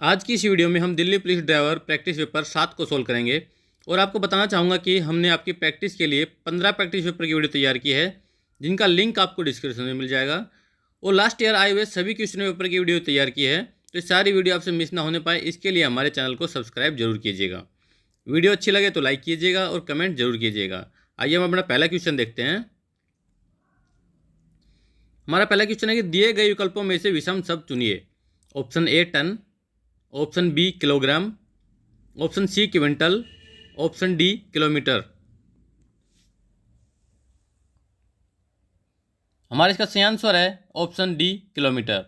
आज की इस वीडियो में हम Delhi police driver practice paper 7 को सोल्व करेंगे और आपको बताना चाहूँगा कि हमने आपकी प्रैक्टिस के लिए 15 प्रैक्टिस पेपर की वीडियो तैयार की है, जिनका लिंक आपको डिस्क्रिप्शन में मिल जाएगा। और लास्ट ईयर आए हुए सभी क्वेश्चन पेपर की वीडियो तैयार की है, तो सारी वीडियो आपसे मिस ना होने पाए, इसके लिए हमारे चैनल को सब्सक्राइब जरूर कीजिएगा। वीडियो अच्छी लगे तो लाइक कीजिएगा और कमेंट जरूर कीजिएगा। आइए हम अपना पहला क्वेश्चन देखते हैं। हमारा पहला क्वेश्चन है कि दिए गए विकल्पों में से विषम शब्द चुनिए। Option A ton, option B kilogram, option C quintal, option D kilometre. हमारा इसका सही आंसर है ऑप्शन डी किलोमीटर।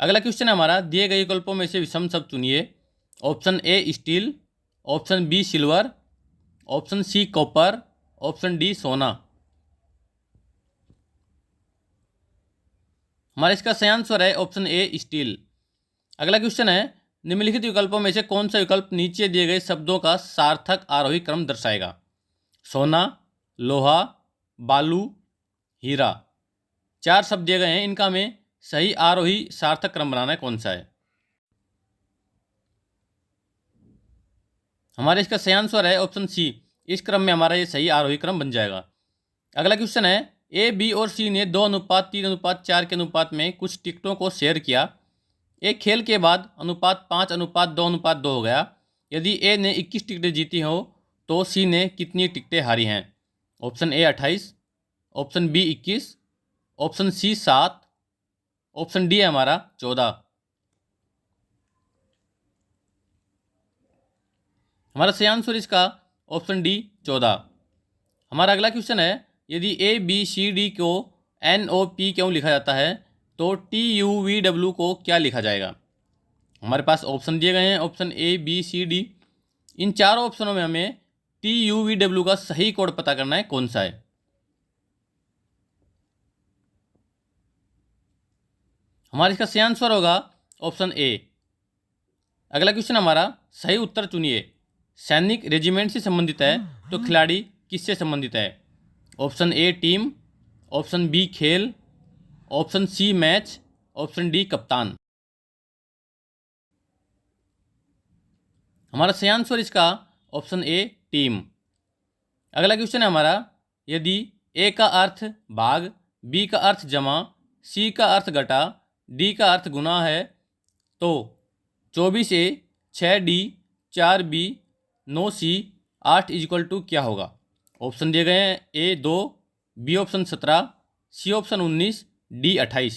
अगला क्वेश्चन है हमारा, दिए गए विकल्पों में से विषम शब्द चुनिए। Option A steel, option B silver, option C copper, option D सोना। हमारा इसका सही आंसर है ऑप्शन ए स्टील। अगला क्वेश्चन है, निम्नलिखित विकल्पों में से कौन सा विकल्प नीचे दिए गए शब्दों का सार्थक आरोही क्रम दर्शाएगा। सोना, लोहा, बालू, हीरा। 4 शब्द दिए गए हैं, इनका हमें सही आरोही सार्थक क्रम बनाना है, कौन सा है। हमारे इसका सही आंसर है ऑप्शन सी। इस क्रम में हमारा ये सही आरोही क्रम बन जाएगा। अगला क्वेश्चन है, ए, बी और सी ने 2:3:4 के अनुपात में कुछ टिकटों को शेयर किया। एक खेल के बाद अनुपात 5:2:2 हो गया। यदि ए ने 21 टिकटें जीती हो तो सी ने कितनी टिकटें हारी हैं। Option A 28, option B 21, option C 7, option D है हमारा 14। हमारा सही आंसर इसका ऑप्शन डी 14। हमारा अगला क्वेश्चन है, यदि ए बी सी डी को एन ओ पी क्यों लिखा जाता है तो टी यू वी डब्ल्यू को क्या लिखा जाएगा। हमारे पास ऑप्शन दिए गए हैं, option A B C D. इन चारों ऑप्शनों में हमें टी यू वी डब्ल्यू का सही कोड पता करना है, कौन सा है। हमारा इसका सही आंसर होगा ऑप्शन ए। अगला क्वेश्चन हमारा, सही उत्तर चुनिए। सैनिक रेजिमेंट से संबंधित है तो खिलाड़ी किससे संबंधित है। Option A team, option B खेल, option C match, option D कप्तान। हमारा सही आंसर इसका ऑप्शन ए टीम। अगला क्वेश्चन है हमारा, यदि ए का अर्थ भाग, बी का अर्थ जमा, सी का अर्थ घटा, डी का अर्थ गुना है तो 24A, 6D, 4B, 9C, 8 = क्या होगा। ऑप्शन दिए गए हैं, A 2, B option 17, C option 19, D 28।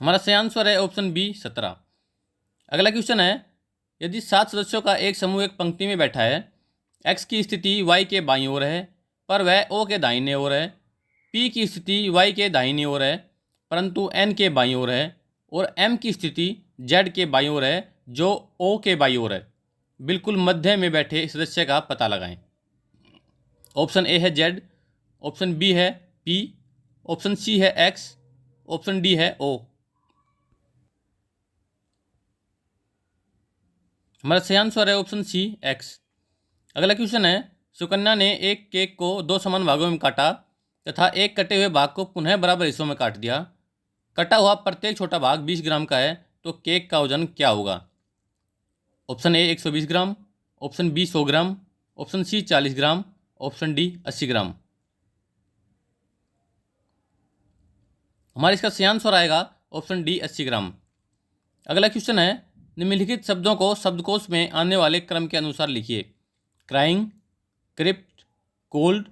हमारा सही आंसर है ऑप्शन बी 17। अगला क्वेश्चन है, यदि 7 सदस्यों का एक समूह एक पंक्ति में बैठा है, एक्स की स्थिति वाई के बाईं ओर है पर वह ओ के दाहिने ओर है, पी की स्थिति वाई के दाहिनी ओर है परंतु एन के बाईं ओर है, और एम की स्थिति जेड के बाईं ओर है जो ओ के बाईं ओर है। बिल्कुल मध्य में बैठे सदस्य का पता लगाएं। ऑप्शन ए है जेड, ऑप्शन बी है पी, ऑप्शन सी है एक्स, ऑप्शन डी है ओ। हमारा सही आंसर है ऑप्शन सी एक्स। अगला क्वेश्चन है, सुकन्या ने एक केक को 2 समान भागों में काटा तथा एक कटे हुए भाग को पुनः बराबर हिस्सों में काट दिया। कटा हुआ प्रत्येक छोटा भाग 20 ग्राम का है तो केक का वजन क्या होगा। Option A 120 gram, option B 100 gram, option C 40 gram, option D 80 gram. हमारा इसका सही आंसर आएगा ऑप्शन डी 80 ग्राम। अगला क्वेश्चन है, निम्नलिखित शब्दों को शब्दकोश में आने वाले क्रम के अनुसार लिखिए। Crying, crypt, cold,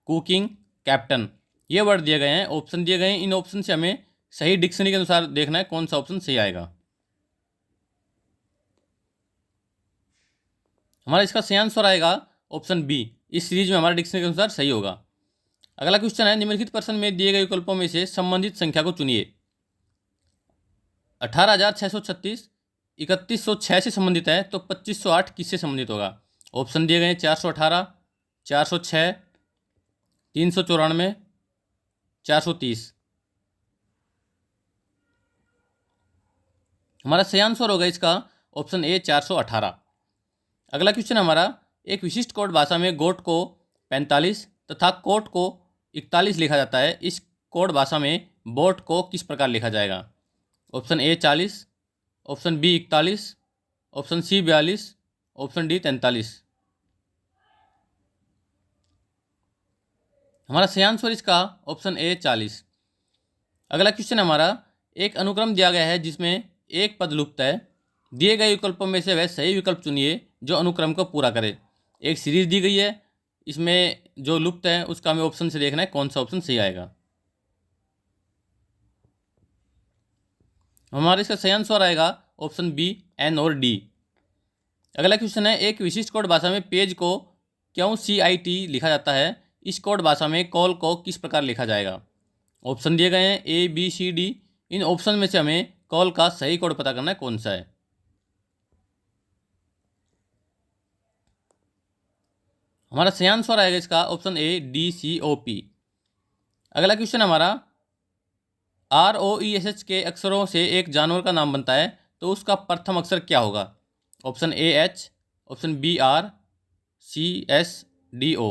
cooking, captain. ये वर्ड दिए गए हैं, ऑप्शन दिए गए हैं। इन ऑप्शन से हमें सही डिक्शनरी के अनुसार देखना है कौन सा ऑप्शन सही आएगा। हमारा इसका सही आंसर आएगा ऑप्शन बी। इस सीरीज में हमारा डिक्शनरी के अनुसार सही होगा। अगला क्वेश्चन है, निम्नलिखित प्रश्न में दिए गए विकल्पों में से संबंधित संख्या को चुनिए। 18,636 3106 से संबंधित है तो 2508 किससे संबंधित होगा। ऑप्शन दिए गए हैं 418, 406, 394, 430। हमारा सही आंसर होगा इसका ऑप्शन ए 418। अगला क्वेश्चन हमारा, एक विशिष्ट कोड भाषा में गोट को 45 तथा कोट को 41 लिखा जाता है। इस कोड भाषा में बोट को किस प्रकार लिखा जाएगा? Option A 40, option B 41, option C 42, option D 43। हमारा सही आंसर इसका ऑप्शन ए 40। अगला क्वेश्चन हमारा, एक अनुक्रम दिया गया है जिसमें एक पद लुप्त है, दिए गए विकल्पों में से वह सही विकल्प चुनिए जो अनुक्रम को पूरा करे। एक सीरीज दी गई है, इसमें जो लुप्त है उसका हमें ऑप्शन से देखना है कौन सा ऑप्शन सही आएगा। हमारा इसका सही आंसर आएगा ऑप्शन बी, एन और डी। अगला क्वेश्चन है, एक विशिष्ट कोड भाषा में पेज को क्यों CIT लिखा जाता है, इस कोड भाषा में कॉल को किस प्रकार लिखा जाएगा? ऑप्शन दिए गए हैं A, B, C, D। In option में से हमें कॉल का सही कोड पता करना है कौन सा है। हमारा सही आंसर आएगा इसका ऑप्शन ए, DCOP। अगला क्वेश्चन हमारा, ROESH के अक्षरों से एक जानवर का नाम बनता है तो उसका प्रथम अक्षर क्या होगा? Option A H, option B R, C S, D O।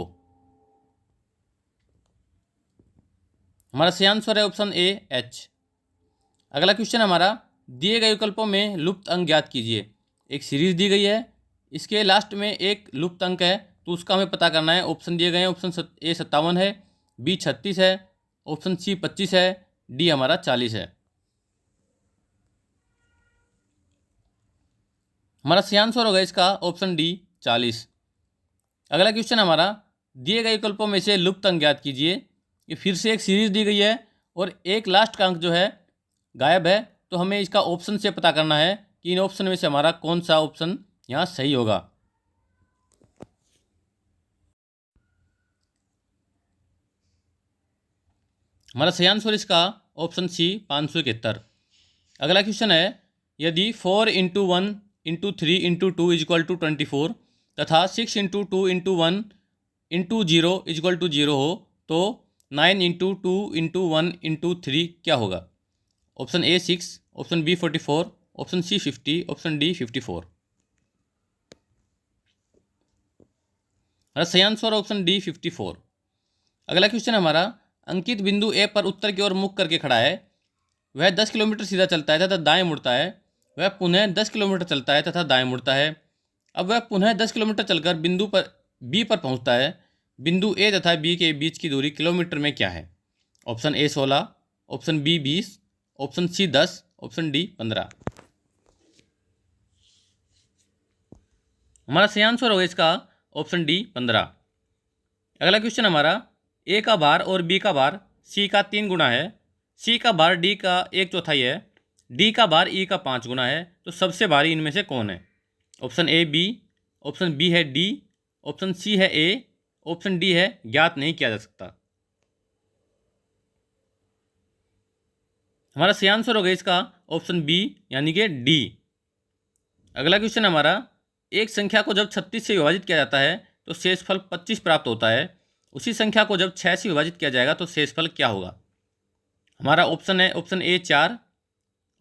हमारा सही आंसर है ऑप्शन ए H। अगला क्वेश्चन हमारा, दिए गए विकल्पों में लुप्त अंक ज्ञात कीजिए। एक सीरीज दी गई है, इसके लास्ट में एक लुप्त अंक है तो उसका हमें पता करना है। ऑप्शन दिए गए हैं, ऑप्शन ए 57 है, बी 36 है, ऑप्शन सी 25 है, डी हमारा 40 है। हमारा सही आंसर होगा इसका ऑप्शन डी 40। अगला क्वेश्चन हमारा, दिए गए विकल्पों में से लुप्त अंक ज्ञात कीजिए। ये फिर से एक सीरीज दी गई है और एक लास्ट का अंक जो है गायब है, तो हमें इसका ऑप्शन से पता करना है कि इन ऑप्शन में से हमारा कौन सा ऑप्शन यहाँ सही होगा। हमारा सही आंसर इसका ऑप्शन सी 571। अगला क्वेश्चन है, यदि 4 × 1 × 3 × 2 = 24 तथा 6 × 2 × 1 × 0 = 0 हो तो 9 × 2 × 1 × 3 क्या होगा? Option A 6, option B 44, option C 50, option D 54। हमारा सही आंसर ऑप्शन डी 54। अगला क्वेश्चन हमारा, अंकित बिंदु ए पर उत्तर की ओर मुख करके खड़ा है, वह 10 किलोमीटर सीधा चलता है तथा दाएं मुड़ता है, वह पुनः 10 किलोमीटर चलता है तथा दाएं मुड़ता है। अब वह पुनः 10 किलोमीटर चलकर बिंदु पर बी पर पहुंचता है, बिंदु ए तथा बी के बीच की दूरी किलोमीटर में क्या है? Option A 16, option B 20, option C 10, option D 15। हमारा सही आंसर होगा इसका ऑप्शन डी 15। अगला क्वेश्चन हमारा, ए का भार और बी का भार सी का 3 गुना है, सी का भार डी का 1/4 है, डी का भार ई का 5 गुना है, तो सबसे भारी इनमें से कौन है? Option A B, option B है डी, ऑप्शन सी है ए, ऑप्शन डी है ज्ञात नहीं किया जा सकता। हमारा सही आंसर होगा इसका ऑप्शन बी यानी कि डी। अगला क्वेश्चन हमारा, एक संख्या को जब 36 से विभाजित किया जाता है तो शेषफल 25 प्राप्त होता है, उसी संख्या को जब 6 से विभाजित किया जाएगा तो शेषफल क्या होगा? हमारा ऑप्शन है option A 4,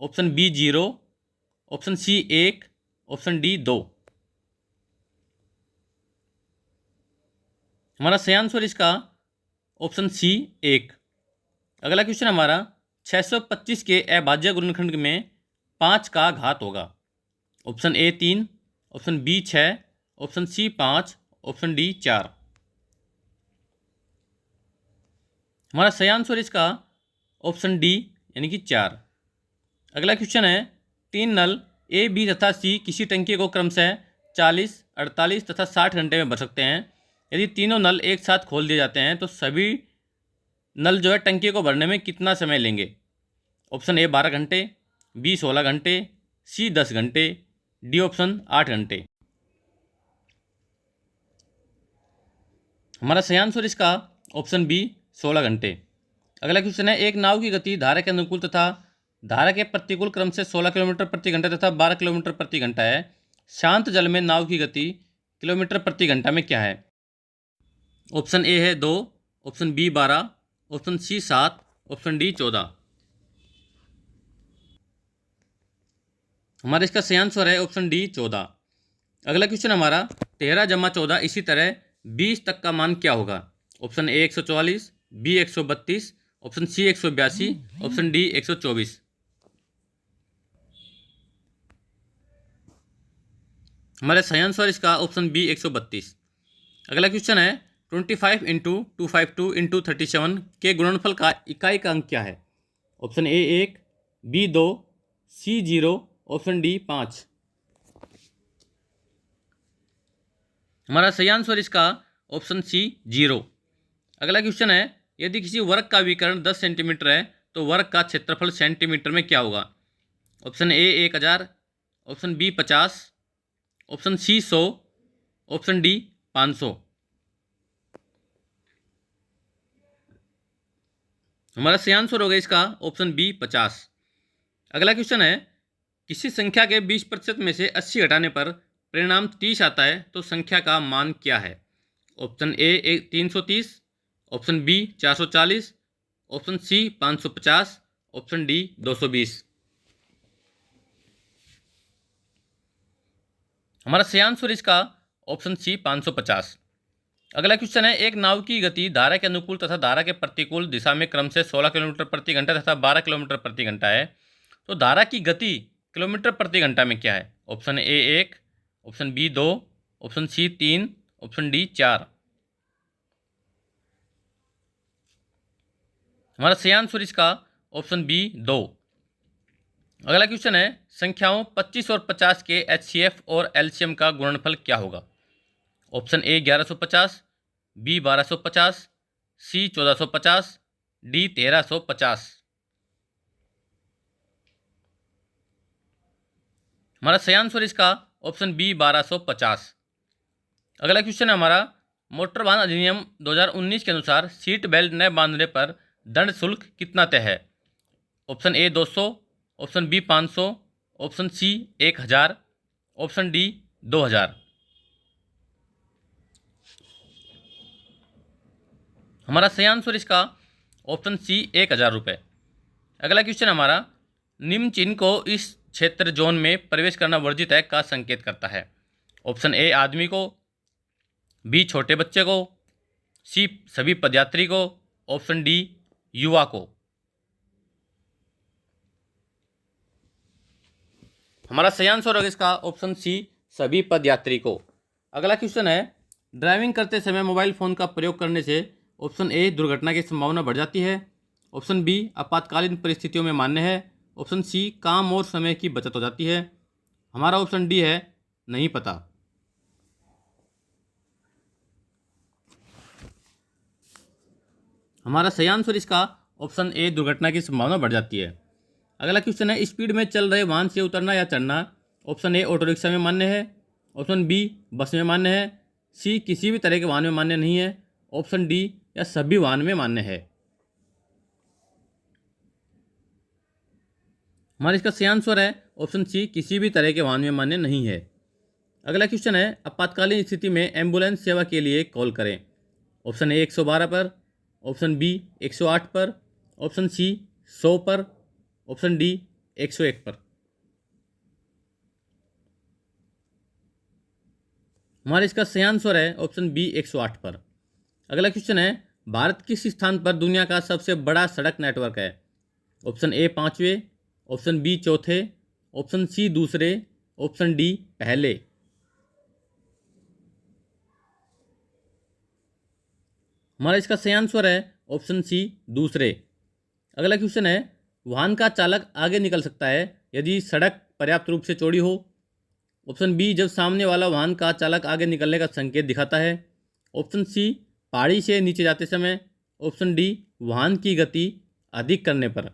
option B 0, option C 1, option D 2। हमारा सही आंसर इसका ऑप्शन सी 1। अगला क्वेश्चन हमारा, 625 के अभाज्य गुणनखंड में 5 का घात होगा। Option A 3, option B 6, option C 5, option D 4। हमारा सही आंसर इसका ऑप्शन डी यानी कि 4। अगला क्वेश्चन है, 3 नल ए बी तथा सी किसी टंकी को क्रमशः 40, 48 तथा 60 घंटे में भर सकते हैं। यदि तीनों नल एक साथ खोल दिए जाते हैं तो सभी नल जो है टंकी को भरने में कितना समय लेंगे? ऑप्शन ए 12 घंटे, बी 16 घंटे, सी 10 घंटे, डी ऑप्शन 8 घंटे। हमारा सही आंसर इसका ऑप्शन बी 16 घंटे। अगला क्वेश्चन है, एक नाव की गति धारा के अनुकूल तथा धारा के प्रतिकूल क्रम से 16 किलोमीटर प्रति घंटा तथा 12 किलोमीटर प्रति घंटा है। शांत जल में नाव की गति किलोमीटर प्रति घंटा में क्या है? ऑप्शन ए है 2, option B 12, option C 7, option D 14। हमारा इसका सही आंसर है ऑप्शन डी 14। अगला क्वेश्चन हमारा, 13 + 14 इसी तरह 20 तक का मान क्या होगा? Option A 144, B 132, option C 182, option D 124। हमारे सही आंसर इसका ऑप्शन बी 132। अगला क्वेश्चन है 25 इंटू 252 इंटू 37 के गुणनफल का इकाई का अंक क्या है? Option A 1, B 2, C 0, option D 5। हमारा सही आंसर इसका ऑप्शन सी 0। अगला क्वेश्चन है यदि किसी वर्ग का विकर्ण 10 सेंटीमीटर है तो वर्ग का क्षेत्रफल सेंटीमीटर में क्या होगा? Option A 1000, option B 50, option C 100, option D 500। हमारा सही आंसर होगा इसका ऑप्शन बी 50। अगला क्वेश्चन है किसी संख्या के 20% में से 80 घटाने पर परिणाम 30 आता है तो संख्या का मान क्या है? Option A 330, option B 440, option C 550, option D 220। हमारा सही आंसर इसका ऑप्शन सी 550। अगला क्वेश्चन है एक नाव की गति धारा के अनुकूल तथा धारा के प्रतिकूल दिशा में क्रम से 16 किलोमीटर प्रति घंटा तथा 12 किलोमीटर प्रति घंटा है, तो धारा की गति किलोमीटर प्रति घंटा में क्या है? Option A 1, option B 2, option C 3, option D 4। हमारा सही आंसर इसका ऑप्शन बी 2। अगला क्वेश्चन है संख्याओं 25 और 50 के HCF और LCM का गुणनफल क्या होगा? Option A 1150, B 1250, C 1450, D 1350। हमारा सही आंसर इसका ऑप्शन बी 1250। अगला क्वेश्चन है हमारा मोटर वाहन अधिनियम 2019 के अनुसार सीट बेल्ट न बांधने पर दंड शुल्क कितना तय है? Option A 200, option B 500, option C 1000, option D 2000। हमारा सही आंसर इसका ऑप्शन सी 1000 रुपये। अगला क्वेश्चन हमारा निम्न चिन्ह को इस क्षेत्र जोन में प्रवेश करना वर्जित है का संकेत करता है? ऑप्शन ए आदमी को, बी छोटे बच्चे को, सी सभी पदयात्री को, ऑप्शन डी युवा को। हमारा सही आंसर होगा इसका ऑप्शन सी सभी पदयात्री को। अगला क्वेश्चन है ड्राइविंग करते समय मोबाइल फ़ोन का प्रयोग करने से ऑप्शन ए दुर्घटना की संभावना बढ़ जाती है, ऑप्शन बी आपातकालीन परिस्थितियों में मान्य है, ऑप्शन सी काम और समय की बचत हो जाती है। हमारा ऑप्शन डी है नहीं पता। हमारा सही आंसर इसका ऑप्शन ए दुर्घटना की संभावना बढ़ जाती है। अगला क्वेश्चन है स्पीड में चल रहे वाहन से उतरना या चढ़ना ऑप्शन ए ऑटो रिक्शा में मान्य है, ऑप्शन बी बस में मान्य है, सी किसी भी तरह के वाहन में मान्य नहीं है, ऑप्शन डी या सभी वाहन में मान्य है। हमारा इसका सही आंसर है ऑप्शन सी किसी भी तरह के वाहन में मान्य नहीं है। अगला क्वेश्चन है आपातकालीन स्थिति में एम्बुलेंस सेवा के लिए कॉल करें। ऑप्शन ए 112 पर, ऑप्शन बी 108 पर, ऑप्शन सी 100 पर, ऑप्शन डी 101 पर। हमारा इसका सही आंसर है ऑप्शन बी 108 पर। अगला क्वेश्चन है भारत किस स्थान पर दुनिया का सबसे बड़ा सड़क नेटवर्क है? ऑप्शन ए 5वें, ऑप्शन बी 4थे, ऑप्शन सी 2रे, ऑप्शन डी पहले। हमारा इसका सही आंसर है ऑप्शन सी 2रे। अगला क्वेश्चन है वाहन का चालक आगे निकल सकता है यदि सड़क पर्याप्त रूप से चौड़ी हो। ऑप्शन बी जब सामने वाला वाहन का चालक आगे निकलने का संकेत दिखाता है, ऑप्शन सी पहाड़ी से नीचे जाते समय, ऑप्शन डी वाहन की गति अधिक करने पर।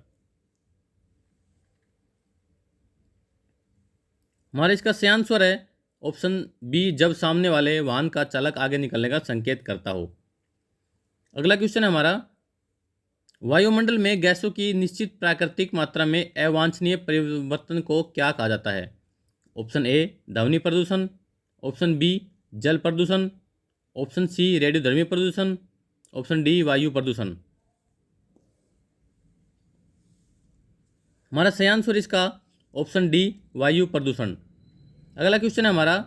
हमारा इसका सही आंसर है ऑप्शन बी जब सामने वाले वाहन का चालक आगे निकलने का संकेत करता हो। अगला क्वेश्चन है हमारा वायुमंडल में गैसों की निश्चित प्राकृतिक मात्रा में अवांछनीय परिवर्तन को क्या कहा जाता है? ऑप्शन ए ध्वनि प्रदूषण, ऑप्शन बी जल प्रदूषण, ऑप्शन सी रेडियोधर्मी प्रदूषण, ऑप्शन डी वायु प्रदूषण। हमारा सही आंसर इसका ऑप्शन डी वायु प्रदूषण। अगला क्वेश्चन है हमारा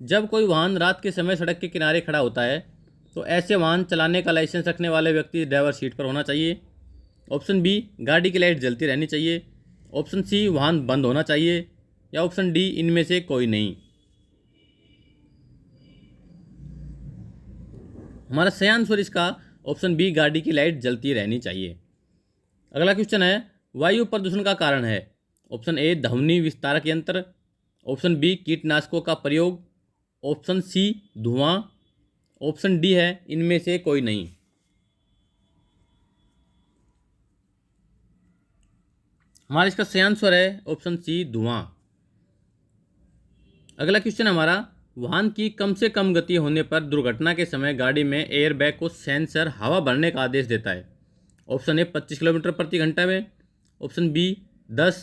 जब कोई वाहन रात के समय सड़क के किनारे खड़ा होता है तो ऐसे वाहन चलाने का लाइसेंस रखने वाले व्यक्ति ड्राइवर सीट पर होना चाहिए। ऑप्शन बी गाड़ी की लाइट जलती रहनी चाहिए, ऑप्शन सी वाहन बंद होना चाहिए, या ऑप्शन डी इनमें से कोई नहीं। हमारा सही आंसर इसका ऑप्शन बी गाड़ी की लाइट जलती रहनी चाहिए। अगला क्वेश्चन है वायु प्रदूषण का कारण है। ऑप्शन ए ध्वनि विस्तारक यंत्र, ऑप्शन बी कीटनाशकों का प्रयोग, ऑप्शन सी धुआं, ऑप्शन डी है इनमें से कोई नहीं। हमारा इसका सही आंसर है ऑप्शन सी धुआं। अगला क्वेश्चन हमारा वाहन की कम से कम गति होने पर दुर्घटना के समय गाड़ी में एयरबैग को सेंसर हवा भरने का आदेश देता है। ऑप्शन ए 25 किलोमीटर प्रति घंटा में, ऑप्शन बी 10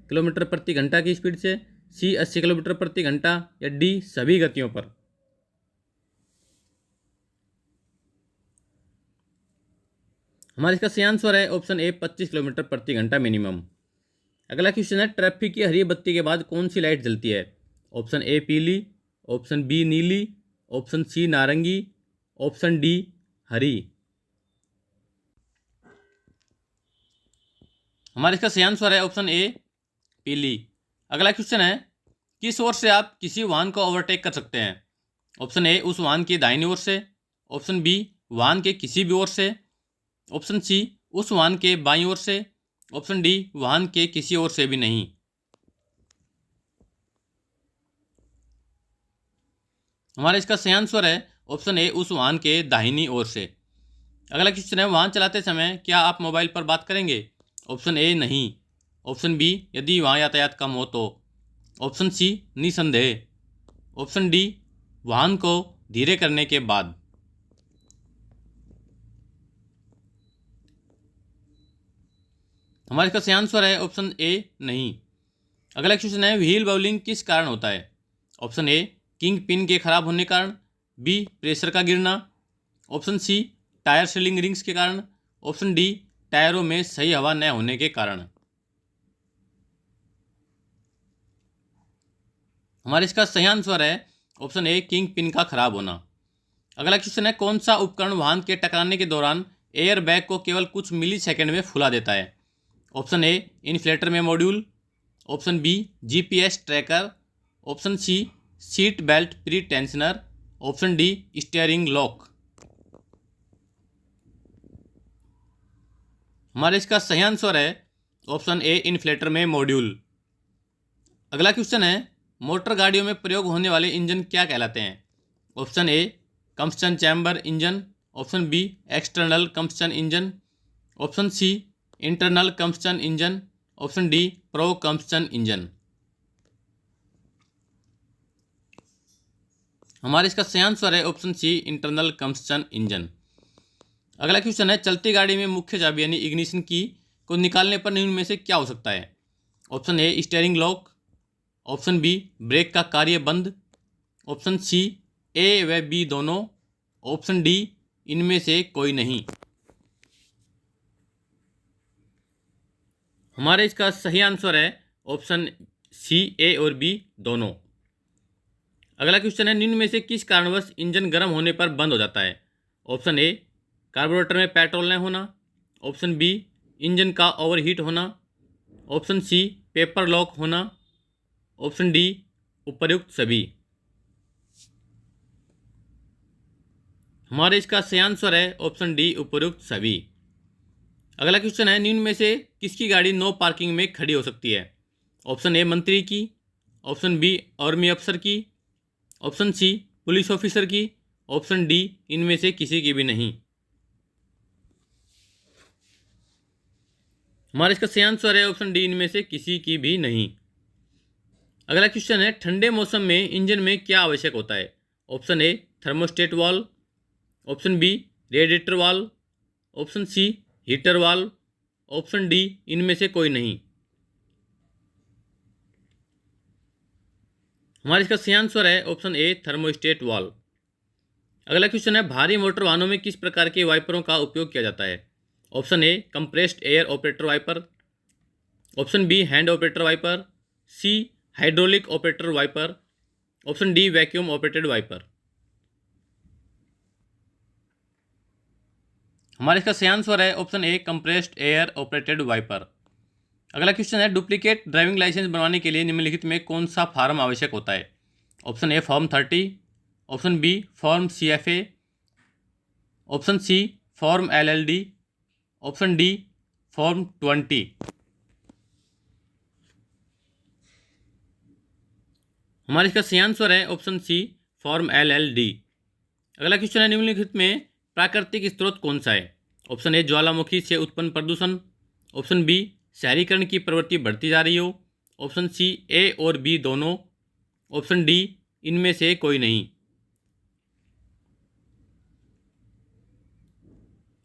किलोमीटर प्रति घंटा की स्पीड से, सी 80 किलोमीटर प्रति घंटा, या डी सभी गतियों पर। हमारा इसका सही आंसर है ऑप्शन ए 25 किलोमीटर प्रति घंटा मिनिमम। अगला क्वेश्चन है ट्रैफिक की हरी बत्ती के बाद कौन सी लाइट जलती है। ऑप्शन ए पीली, ऑप्शन बी नीली, ऑप्शन सी नारंगी, ऑप्शन डी हरी। हमारा इसका सही आंसर है ऑप्शन ए पीली। अगला क्वेश्चन है किस ओर से आप किसी वाहन को ओवरटेक कर सकते हैं। ऑप्शन ए उस वाहन की दाहिनी ओर से, ऑप्शन बी वाहन के किसी भी ओर से, ऑप्शन सी उस वाहन के बाईं ओर से, ऑप्शन डी वाहन के किसी ओर से भी नहीं। हमारा इसका सही आंसर है ऑप्शन ए उस वाहन के दाहिनी ओर से। अगला क्वेश्चन है वाहन चलाते समय क्या आप मोबाइल पर बात करेंगे। ऑप्शन ए नहीं, ऑप्शन बी यदि वहाँ यातायात कम हो तो, ऑप्शन सी निसंदेह, ऑप्शन डी वाहन को धीरे करने के बाद। हमारा इसका सही आंसर है ऑप्शन ए नहीं। अगला क्वेश्चन है व्हील बाउलिंग किस कारण होता है। ऑप्शन ए किंग पिन के खराब होने के कारण, बी प्रेशर का गिरना, option C tyre sealing rings के कारण, ऑप्शन डी टायरों में सही हवा न होने के कारण। हमारा इसका सही आंसर है ऑप्शन ए किंग पिन का खराब होना। अगला क्वेश्चन है कौन सा उपकरण वाहन के टकराने के दौरान एयर बैग को केवल कुछ मिली सेकेंड में फुला देता है। ऑप्शन ए इन्फ्लेटर में module, option B GPS tracker, option C seat belt pretensioner, option D steering lock. हमारे इसका सही आंसर है ऑप्शन ए इन्फ्लेटर में मॉड्यूल। अगला क्वेश्चन है मोटर गाड़ियों में प्रयोग होने वाले इंजन क्या कहलाते हैं। Option A combustion chamber engine, option B external combustion engine, option C internal combustion engine, option D pro combustion engine. हमारे इसका सही आंसर है option C internal combustion engine. अगला क्वेश्चन है चलती गाड़ी में मुख्य चाबी यानी इग्निशन की को निकालने पर निम्न में से क्या हो सकता है। Option A steering lock, option B brake का कार्य बंद, ऑप्शन सी ए व बी दोनों, ऑप्शन डी इनमें से कोई नहीं। हमारे इसका सही आंसर है ऑप्शन सी ए और बी दोनों। अगला क्वेश्चन है निम्न में से किस कारणवश इंजन गर्म होने पर बंद हो जाता है। ऑप्शन ए कार्बोरेटर में पेट्रोल न होना, ऑप्शन बी इंजन का ओवरहीट होना, ऑप्शन सी पेपर लॉक होना, ऑप्शन डी उपर्युक्त सभी। हमारे इसका सही आंसर है ऑप्शन डी उपर्युक्त सभी। अगला क्वेश्चन है निम्न में से किसकी गाड़ी नो पार्किंग में खड़ी हो सकती है। ऑप्शन ए मंत्री की, ऑप्शन बी आर्मी अफसर की, ऑप्शन सी पुलिस ऑफिसर की, ऑप्शन डी इनमें से किसी की भी नहीं। हमारा इसका सही आंसर है ऑप्शन डी इनमें से किसी की भी नहीं। अगला क्वेश्चन है ठंडे मौसम में इंजन में क्या आवश्यक होता है। Option A thermostat valve, option B radiator valve, option C heater valve, option D इनमें से कोई नहीं। हमारा इसका सही आंसर है ऑप्शन ए थर्मोस्टेट वाल्व। अगला क्वेश्चन है भारी मोटर वाहनों में किस प्रकार के वाइपरों का उपयोग किया जाता है। Option A compressed air operator wiper, option B hand operator wiper, C hydraulic operator wiper, option D vacuum operated wiper. हमारा इसका सही आंसर है option A compressed air operated wiper. अगला क्वेश्चन है डुप्लीकेट ड्राइविंग लाइसेंस बनवाने के लिए निम्नलिखित में कौन सा फॉर्म आवश्यक होता है? Option A form 30, option B form CFA, option C form LLD, option D form 20। हमारा इसका सही आंसर है ऑप्शन सी फॉर्म LLD। अगला क्वेश्चन है निम्नलिखित में प्राकृतिक स्रोत कौन सा है? ऑप्शन ए ज्वालामुखी से उत्पन्न प्रदूषण, ऑप्शन बी शहरीकरण की प्रवृत्ति बढ़ती जा रही हो, ऑप्शन सी ए और बी दोनों, ऑप्शन डी इनमें से कोई नहीं।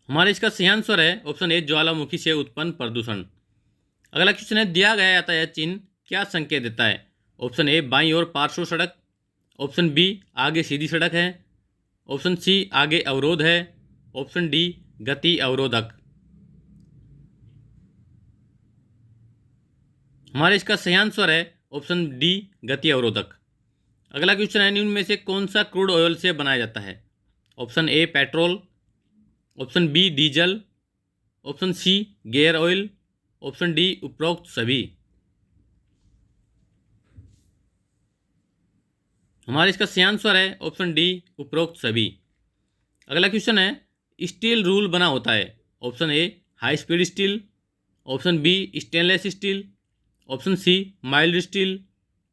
हमारा इसका सही आंसर है ऑप्शन ए ज्वालामुखी से उत्पन्न प्रदूषण। अगला क्वेश्चन है दिया गया यातायात चिन्ह क्या संकेत देता है? ऑप्शन ए बाईं ओर पार्श्व सड़क, ऑप्शन बी आगे सीधी सड़क है, ऑप्शन सी आगे अवरोध है, ऑप्शन डी गति अवरोधक। हमारा इसका सही आंसर है ऑप्शन डी गति अवरोधक। अगला क्वेश्चन है निम्न में से कौन सा क्रूड ऑयल से बनाया जाता है? Option A petrol, option B diesel, option C gear oil, option D उपरोक्त सभी। हमारा इसका सही आंसर है ऑप्शन डी उपरोक्त सभी। अगला क्वेश्चन है स्टील रूल बना होता है? Option A high speed steel, option B stainless steel, option C mild steel,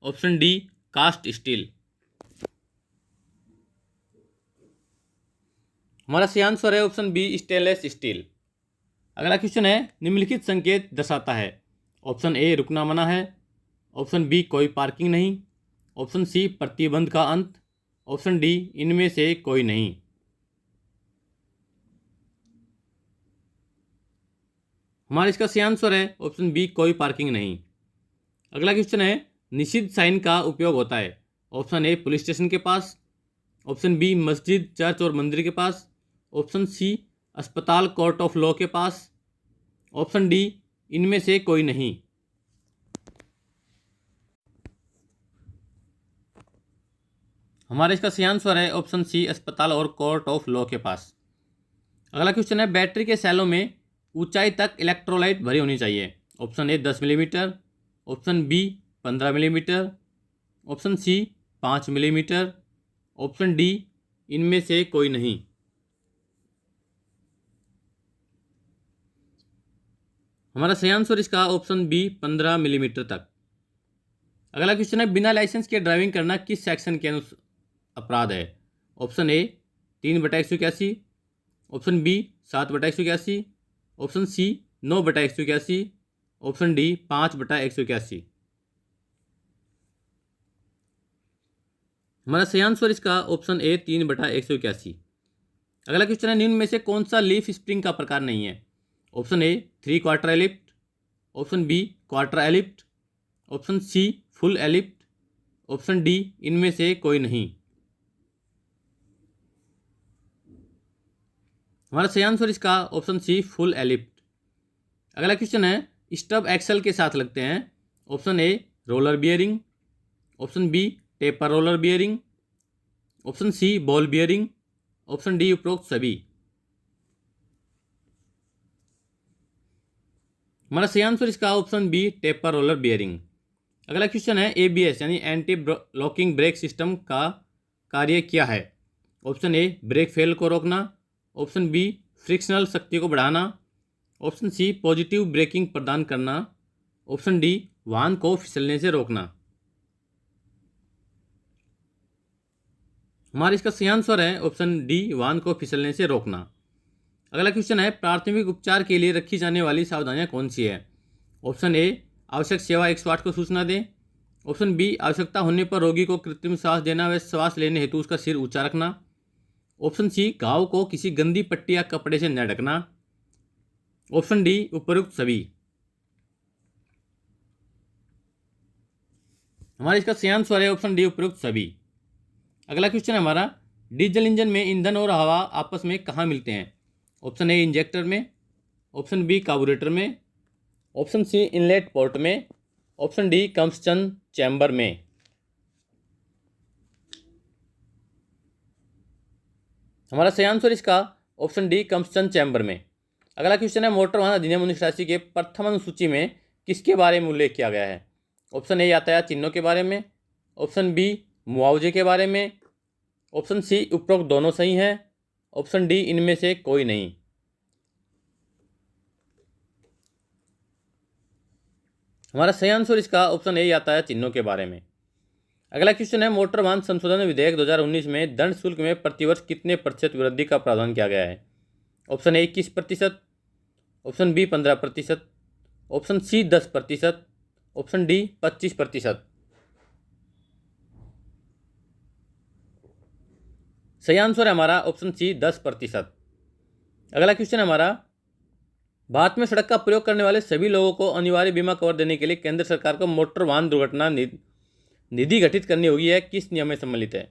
option D cast steel. हमारा सही आंसर है ऑप्शन बी स्टेनलेस स्टील। अगला क्वेश्चन है निम्नलिखित संकेत दर्शाता है? ऑप्शन ए रुकना मना है, ऑप्शन बी कोई पार्किंग नहीं, ऑप्शन सी प्रतिबंध का अंत, ऑप्शन डी इनमें से कोई नहीं। हमारा इसका सही आंसर है ऑप्शन बी कोई पार्किंग नहीं। अगला क्वेश्चन है निषिद्ध साइन का उपयोग होता है? ऑप्शन ए पुलिस स्टेशन के पास, ऑप्शन बी मस्जिद चर्च और मंदिर के पास, ऑप्शन सी अस्पताल कोर्ट ऑफ लॉ के पास, ऑप्शन डी इनमें से कोई नहीं। हमारा इसका सही आंसर है ऑप्शन सी अस्पताल और कोर्ट ऑफ लॉ के पास। अगला क्वेश्चन है बैटरी के सेलों में ऊंचाई तक इलेक्ट्रोलाइट भरी होनी चाहिए? Option A 10 millimetre, option B 15 millimetre, option C 5 millimetre, option D इनमें से कोई नहीं। हमारा सही आंसर इसका ऑप्शन बी 15 मिलीमीटर तक। अगला क्वेश्चन है बिना लाइसेंस के ड्राइविंग करना किस सेक्शन के अनुसार अपराध है? Option A 3/181, option B 7/181, option C 9/181, option D 5/181। हमारा सही आंसर इसका ऑप्शन ए 3/181। अगला क्वेश्चन है निम्न में से कौन सा लीफ स्प्रिंग का प्रकार नहीं है? Option A 3/4 elliptic, option B quarter elliptic, option C full elliptic, option D इनमें से कोई नहीं। हमारा सही आंसर इसका ऑप्शन सी फुल एलिप्ट। अगला क्वेश्चन है स्टब एक्सल के साथ लगते हैं? Option A roller bearing, option B taper roller bearing, option C ball bearing, option D उपरोक्त सभी। हमारा सही आंसर इसका option B taper roller bearing. अगला क्वेश्चन है ABS यानी एंटी लॉकिंग ब्रेक सिस्टम का कार्य क्या है? ऑप्शन ए ब्रेक फेल को रोकना, ऑप्शन बी फ्रिक्शनल शक्ति को बढ़ाना, ऑप्शन सी पॉजिटिव ब्रेकिंग प्रदान करना, ऑप्शन डी वाहन को फिसलने से रोकना। हमारा इसका सही आंसर है ऑप्शन डी वाहन को फिसलने से रोकना। अगला क्वेश्चन है प्राथमिक उपचार के लिए रखी जाने वाली सावधानियां कौन सी है? ऑप्शन ए आवश्यक सेवा 108 को सूचना दें, ऑप्शन बी आवश्यकता होने पर रोगी को कृत्रिम सांस देना व श्वास लेने हेतु उसका सिर ऊंचा रखना, ऑप्शन सी घाव को किसी गंदी पट्टी या कपड़े से न ढकना, ऑप्शन डी उपयुक्त सभी। हमारा इसका सही आंसर है ऑप्शन डी उपयुक्त सभी। अगला क्वेश्चन है हमारा डीजल इंजन में ईंधन और हवा आपस में कहाँ मिलते हैं? ऑप्शन ए इंजेक्टर में, ऑप्शन बी कार्बोरेटर में, ऑप्शन सी इनलेट पोर्ट में, ऑप्शन डी कंबस्टन चैम्बर में। हमारा सही आंसर इसका ऑप्शन डी कंबस्टन चैम्बर में। अगला क्वेश्चन है मोटर वाहन अधिनियम 1988 के प्रथम अनुसूची में किसके बारे में उल्लेख किया गया है? ऑप्शन ए यातायात चिन्हों के बारे में, ऑप्शन बी मुआवजे के बारे में, ऑप्शन सी उपरोक्त दोनों सही हैं, ऑप्शन डी इनमें से कोई नहीं। हमारा सही आंसर इसका ऑप्शन ए यातायात चिन्हों के बारे में। अगला क्वेश्चन है मोटर वाहन संशोधन विधेयक 2019 में दंड शुल्क में प्रतिवर्ष कितने प्रतिशत वृद्धि का प्रावधान किया गया है? Option A 21%, option B 15%, option C 10%, option D 25%। सही आंसर है हमारा ऑप्शन सी 10%। अगला क्वेश्चन है हमारा भारत में सड़क का प्रयोग करने वाले सभी लोगों को अनिवार्य बीमा कवर देने के लिए केंद्र सरकार को मोटर वाहन दुर्घटना निधि गठित करनी होगी है किस नियम में सम्मिलित है?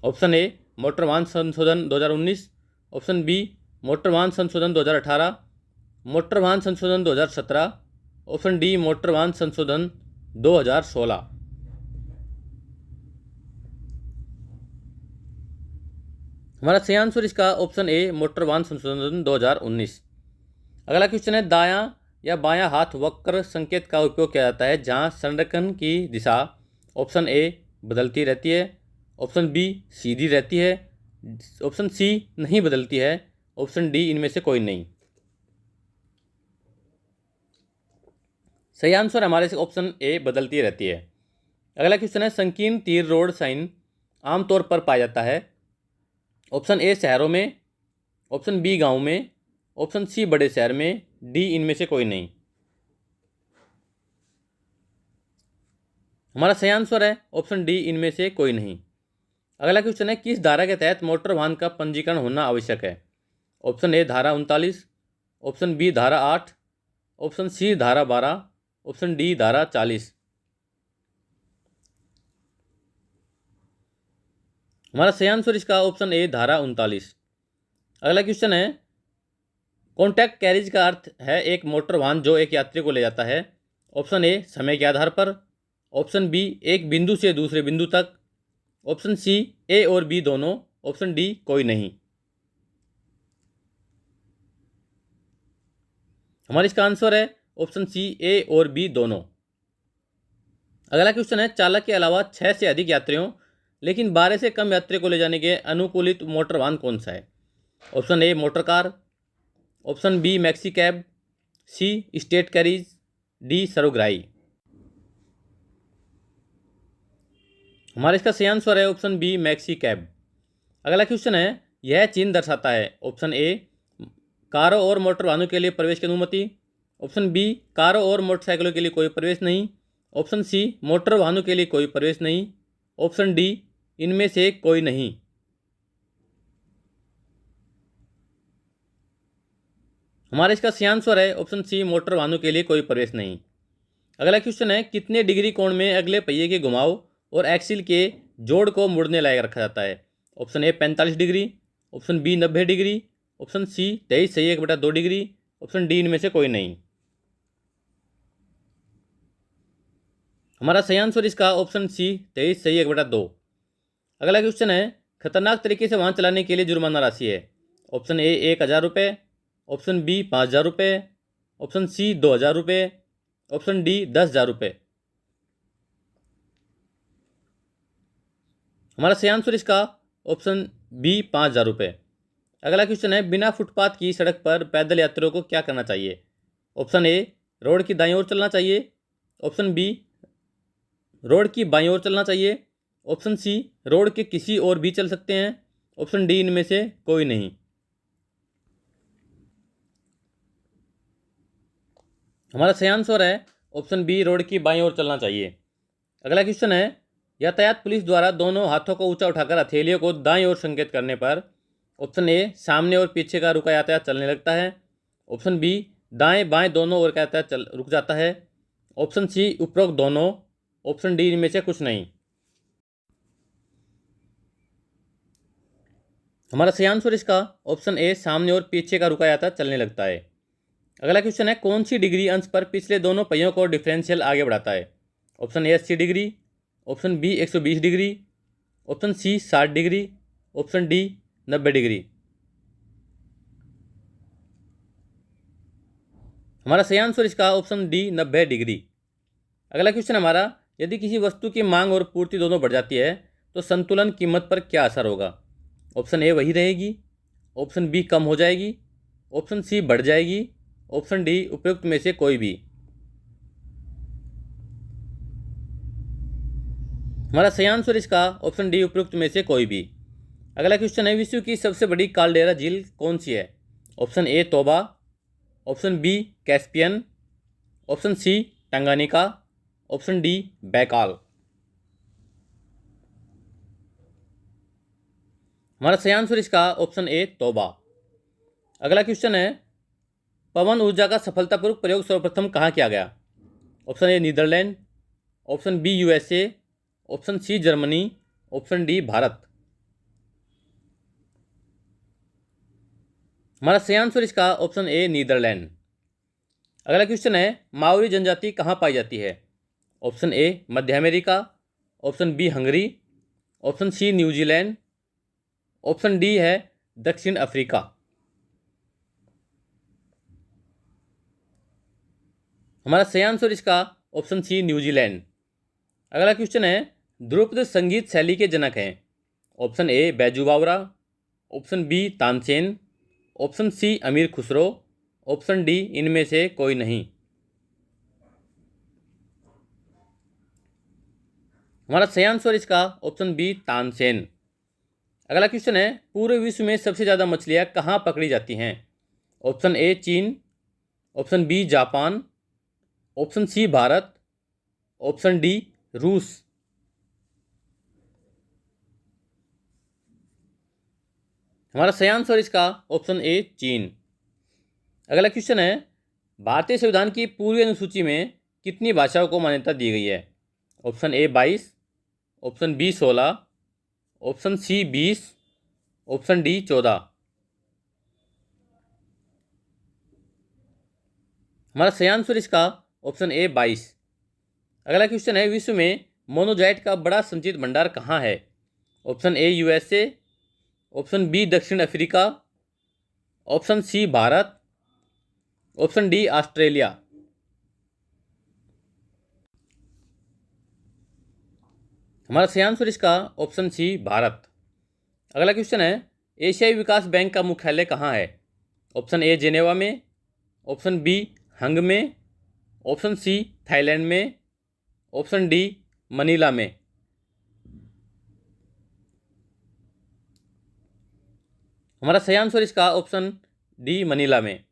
ऑप्शन ए मोटर वाहन संशोधन 2019, ऑप्शन बी मोटर वाहन संशोधन 2018, मोटर वाहन संशोधन 2017, ऑप्शन डी मोटर वाहन संशोधन 2016। हमारा सही आंसर इसका ऑप्शन ए मोटर वाहन संशोधन 2019। अगला क्वेश्चन है दायां या बायां हाथ वक्र संकेत का उपयोग किया जाता है जहां संरेखण की दिशा ऑप्शन ए बदलती रहती है, ऑप्शन बी सीधी रहती है, ऑप्शन सी नहीं बदलती है, ऑप्शन डी इनमें से कोई नहीं। सही आंसर हमारे से ऑप्शन ए बदलती रहती है। अगला क्वेश्चन है संकीर्ण तीर रोड साइन आमतौर पर पाया जाता है? ऑप्शन ए शहरों में, ऑप्शन बी गांव में, ऑप्शन सी बड़े शहर में, डी इनमें से कोई नहीं। हमारा सही आंसर है ऑप्शन डी इनमें से कोई नहीं। अगला क्वेश्चन है किस धारा के तहत मोटर वाहन का पंजीकरण होना आवश्यक है? ऑप्शन ए धारा 39, ऑप्शन बी धारा 8, ऑप्शन सी धारा 12, ऑप्शन डी धारा 40। हमारा सही आंसर इसका ऑप्शन ए धारा 39। अगला क्वेश्चन है कॉन्टैक्ट कैरिज का अर्थ है एक मोटर वाहन जो एक यात्री को ले जाता है। ऑप्शन ए समय के आधार पर, ऑप्शन बी एक बिंदु से दूसरे बिंदु तक, ऑप्शन सी ए और बी दोनों, ऑप्शन डी कोई नहीं। हमारा इसका आंसर है ऑप्शन सी ए और बी दोनों। अगला क्वेश्चन है चालक के अलावा 6 से अधिक यात्रियों लेकिन 12 से कम यात्री को ले जाने के अनुकूलित मोटर वाहन कौन सा है? Option A motor car, option B maxi cab, C state carriage, D सर्वग्राही। हमारा इसका सही आंसर है ऑप्शन बी मैक्सी कैब। अगला क्वेश्चन है यह चिन्ह दर्शाता है? ऑप्शन ए कारों और मोटर वाहनों के लिए प्रवेश की अनुमति, ऑप्शन बी कारों और मोटरसाइकिलों के लिए कोई प्रवेश नहीं, ऑप्शन सी मोटर वाहनों के लिए कोई प्रवेश नहीं, ऑप्शन डी इनमें से कोई नहीं। हमारा इसका सही आंसर है ऑप्शन सी मोटर वाहनों के लिए कोई प्रवेश नहीं। अगला क्वेश्चन है कितने डिग्री कोण में अगले पहिए के घुमाव और एक्सिल के जोड़ को मुड़ने लायक रखा जाता है? Option A 45 degree, option B 90 degree, option C 23/1/2 degree, option D इनमें से कोई नहीं। हमारा सही आंसर इसका ऑप्शन सी 23/1/2। अगला क्वेश्चन है खतरनाक तरीके से वाहन चलाने के लिए जुर्माना राशि है? ऑप्शन ए 1000 रुपये, ऑप्शन बी 5000 रुपये, ऑप्शन सी 2000 रुपये, ऑप्शन डी 10,000 रुपये। हमारा सही आंसर इसका ऑप्शन बी 5000 रुपये। अगला क्वेश्चन है बिना फुटपाथ की सड़क पर पैदल यात्रियों को क्या करना चाहिए? ऑप्शन ए रोड की दाईं ओर चलना चाहिए, ऑप्शन बी रोड की बाईं ओर चलना चाहिए, ऑप्शन सी रोड के किसी और भी चल सकते हैं, ऑप्शन डी इनमें से कोई नहीं। हमारा सही आंसर है ऑप्शन बी रोड की बाईं ओर चलना चाहिए। अगला क्वेश्चन है यातायात पुलिस द्वारा दोनों हाथों को ऊंचा उठाकर हथेलियों को दाईं ओर संकेत करने पर ऑप्शन ए सामने और पीछे का रुका यातायात चलने लगता है, ऑप्शन बी दाएं बाएं दोनों ओर का यातायात रुक जाता है, ऑप्शन सी उपरोक्त दोनों, ऑप्शन डी इनमें से कुछ नहीं। हमारा सही आंसर इसका ऑप्शन ए सामने और पीछे का रुका यातायात चलने लगता है। अगला क्वेश्चन है कौन सी डिग्री अंश पर पिछले दोनों पहियों को डिफरेंशियल आगे बढ़ाता है? Option A 80 degree, option B 120 degree, option C 60 degree, option D 90 degree. हमारा सही आंसर इसका ऑप्शन डी 90 डिग्री। अगला क्वेश्चन हमारा, यदि किसी वस्तु की मांग और पूर्ति दोनों बढ़ जाती है तो संतुलन कीमत पर क्या असर होगा? ऑप्शन ए वही रहेगी, ऑप्शन बी कम हो जाएगी, ऑप्शन सी बढ़ जाएगी, ऑप्शन डी उपयुक्त में से कोई भी। हमारा सही आंसर इसका ऑप्शन डी उपयुक्त में से कोई भी। अगला क्वेश्चन है, विश्व की सबसे बड़ी काल्डेरा झील कौन सी है? Option A Toba, option B Caspian, option C Tanganyika, option D Baikal. हमारा सही आंसर इसका ऑप्शन ए तोबा। अगला क्वेश्चन है, पवन ऊर्जा का सफलतापूर्वक प्रयोग सर्वप्रथम कहाँ किया गया? Option A Netherland, option B USA, option C Germany, option D Bharat. हमारा सही आंसर इसका ऑप्शन ए नीदरलैंड। अगला क्वेश्चन है, माओरी जनजाति कहाँ पाई जाती है? ऑप्शन ए मध्य America, option B Hungary, option C New Zealand, option D है दक्षिण अफ्रीका। हमारा सही आंसर इसका ऑप्शन सी न्यूजीलैंड। अगला क्वेश्चन है, ध्रुपद संगीत शैली के जनक हैं? Option A Baiju Bawra, option B Tansen, option C Amir Khusro, option D इनमें से कोई नहीं। हमारा सही आंसर इसका ऑप्शन बी तानसेन। अगला क्वेश्चन है, पूरे विश्व में सबसे ज़्यादा मछलियाँ कहाँ पकड़ी जाती हैं? ऑप्शन ए चीन, option B Japan, option C Bharat, option D रूस। हमारा सही आंसर इसका ऑप्शन ए चीन। अगला क्वेश्चन है, भारतीय संविधान की पूर्वी अनुसूची में कितनी भाषाओं को मान्यता दी गई है? Option A 22, option B 16, option C 20, option D 14। हमारा सही आंसर इसका ऑप्शन ए 22। अगला क्वेश्चन है, विश्व में मोनोजाइट का बड़ा संचित भंडार कहाँ है? Option A USA, option B दक्षिण Africa, option C Bharat, option D Australia. हमारा सही आंसर इसका ऑप्शन सी भारत। अगला क्वेश्चन है, एशियाई विकास बैंक का मुख्यालय कहाँ है? ऑप्शन ए जेनेवा में, ऑप्शन बी हंग में, ऑप्शन सी थाईलैंड में, ऑप्शन डी मनीला में। हमारा सही आंसर इसका ऑप्शन डी मनीला में।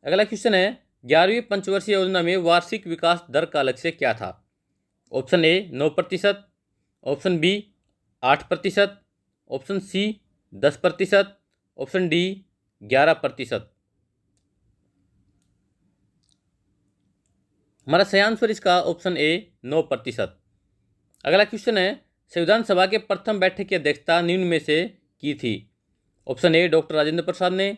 अगला क्वेश्चन है, 11वीं पंचवर्षीय योजना में वार्षिक विकास दर का लक्ष्य क्या था? Option A 9%, option B 8%, option C 10%, option D 11%। हमारा सही आंसर इसका ऑप्शन ए 9%। अगला क्वेश्चन है, संविधान सभा के प्रथम बैठक की अध्यक्षता निम्न में से की थी? Option A doctor Rajendra Prasad ने,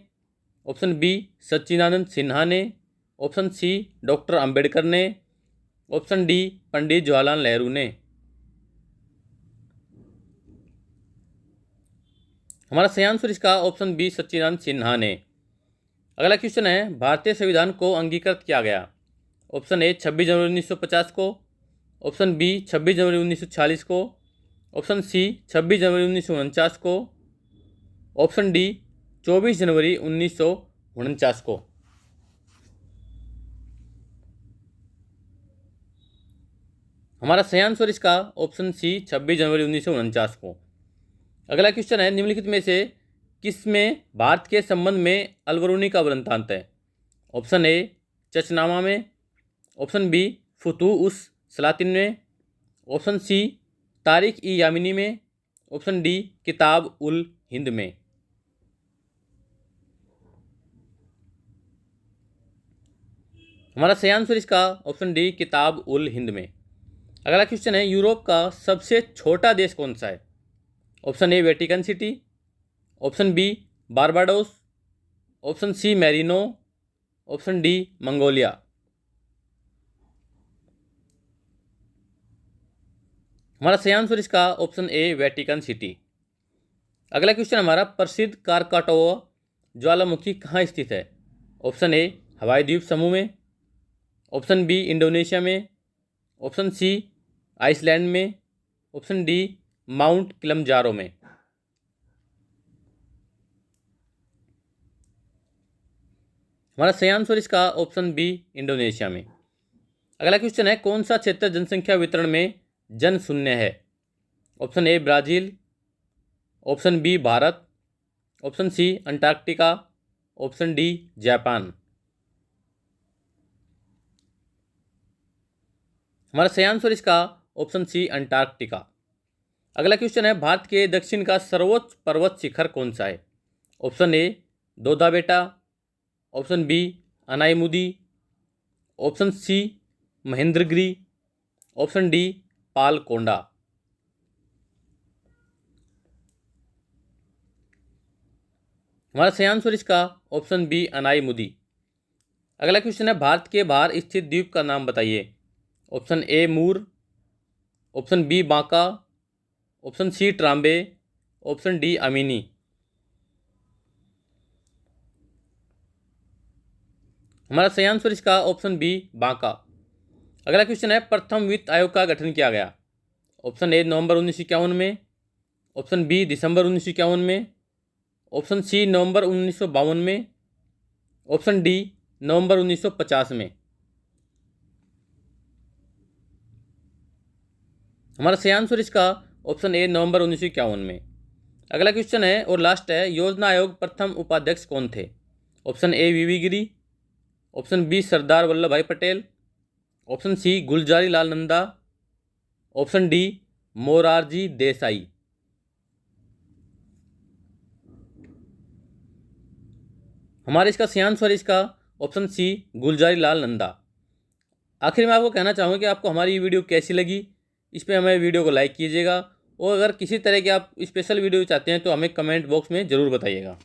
ऑप्शन बी सच्चिदानंद सिन्हा ने, ऑप्शन सी डॉक्टर अंबेडकर ने, ऑप्शन डी पंडित जवाहरलाल नेहरू ने। हमारा सही आंसर इसका ऑप्शन बी सच्चिदानंद सिन्हा ने। अगला क्वेश्चन है, भारतीय संविधान को अंगीकृत किया गया? ऑप्शन ए 26 जनवरी 1950 को, ऑप्शन बी 26 जनवरी 1946 को, ऑप्शन सी 26 जनवरी 1949 को, ऑप्शन डी 24 जनवरी 1949 को। हमारा सही आंसर इसका ऑप्शन सी 26 जनवरी 1949 को। अगला क्वेश्चन है, निम्नलिखित में से किसमें भारत के संबंध में अलबरूनी का वृत्तांत है? ऑप्शन ए चचनामा में, ऑप्शन बी फुतूह उस सलातिन में, ऑप्शन सी तारिक ई यामिनी में, ऑप्शन डी किताब उल हिंद में। हमारा सही आंसर इसका ऑप्शन डी किताब उल हिंद में। अगला क्वेश्चन है, यूरोप का सबसे छोटा देश कौन सा है? Option A Vatican City, option B Barbados, option C Marino, option D Mongolia. हमारा सही आंसर इसका ऑप्शन ए वेटिकन सिटी। अगला क्वेश्चन हमारा, प्रसिद्ध कारकाटोआ ज्वालामुखी कहाँ स्थित है? ऑप्शन ए हवाई द्वीप समूह में, ऑप्शन बी इंडोनेशिया में, ऑप्शन सी आइसलैंड में, ऑप्शन डी माउंट किलिमंजारो में। हमारा सही आंसर इसका ऑप्शन बी इंडोनेशिया में। अगला क्वेश्चन है, कौन सा क्षेत्र जनसंख्या वितरण में जन शून्य है? Option A Brazil, option B Bharat, option C Antarctica, option D Japan. हमारा सही आंसर इसका ऑप्शन सी अंटार्कटिका। अगला क्वेश्चन है, भारत के दक्षिण का सर्वोच्च पर्वत शिखर कौन सा है? Option A Doda Betta, option B Anaimudi, option C Mahendragiri, option D Palkonda. हमारा सही आंसर इसका ऑप्शन बी अनाईमुदी। अगला क्वेश्चन है, भारत के बाहर स्थित द्वीप का नाम बताइए। Option A Moor, option B Banka, option C Trombay, option D Amini. हमारा सही आंसर इसका ऑप्शन बी बांका। अगला क्वेश्चन है, प्रथम वित्त आयोग का गठन किया गया। ऑप्शन ए नवंबर 1951 में, ऑप्शन बी दिसंबर 1951 में, ऑप्शन सी नवंबर 1952 में, ऑप्शन डी नवंबर 1950 में। हमारा सही आंसर इसका ऑप्शन ए नवंबर 1951 में। अगला क्वेश्चन है और लास्ट है, योजना आयोग प्रथम उपाध्यक्ष कौन थे? Option A V V Giri, option B Sardar Vallabh Bhai Patel, option C Gulzari Lal Nanda, option D Morarji Desai. हमारे इसका सही आंसर इसका ऑप्शन सी गुलजारी लाल नंदा। आखिर में आपको कहना चाहूँगा कि आपको हमारी ये वीडियो कैसी लगी, इस पर हमें वीडियो को लाइक कीजिएगा और अगर किसी तरह के आप स्पेशल वीडियो चाहते हैं तो हमें कमेंट बॉक्स में ज़रूर बताइएगा।